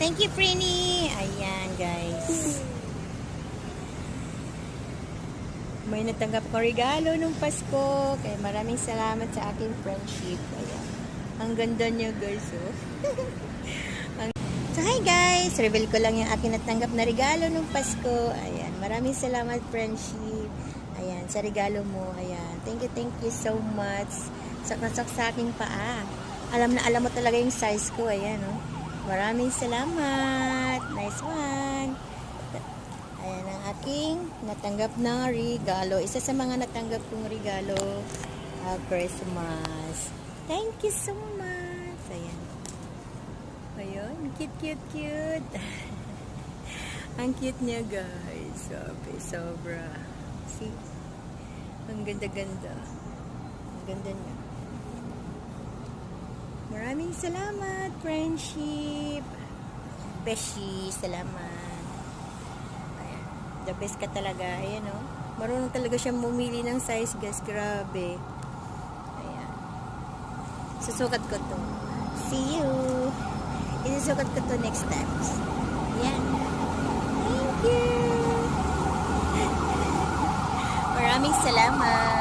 Thank you, Prini. Ayan, guys. May natanggap ko regalo nung Pasko. Kaya maraming salamat sa aking friendship. Ayan. Ang ganda niya, guys. Oh. So, hi guys. Reveal ko lang yung aking natanggap na regalo nung Pasko. Ayan. Maraming salamat, friendship. Ayan. Sa regalo mo. Ayan. Thank you so much. Sak sa aking paa. Alam mo talaga yung size ko. Ayan, oh. Maraming salamat. Nice one. Ayan ang aking natanggap na regalo. Isa sa mga natanggap kong regalo Christmas. Thank you so much. Ayan. Ayun. Cute. Ang cute niya, guys. Sobra. See? Ang ganda-ganda. Ang ganda niya. Maraming salamat, friendship. Beshi, salamat. Ayan. The best ka talaga. Ayan, oh. Marunong talaga siyang mumili ng size, guys. Grabe. Ayan. Susukat ko to. See you. Isusukat ko to next time. Ayan. Thank you. Maraming salamat.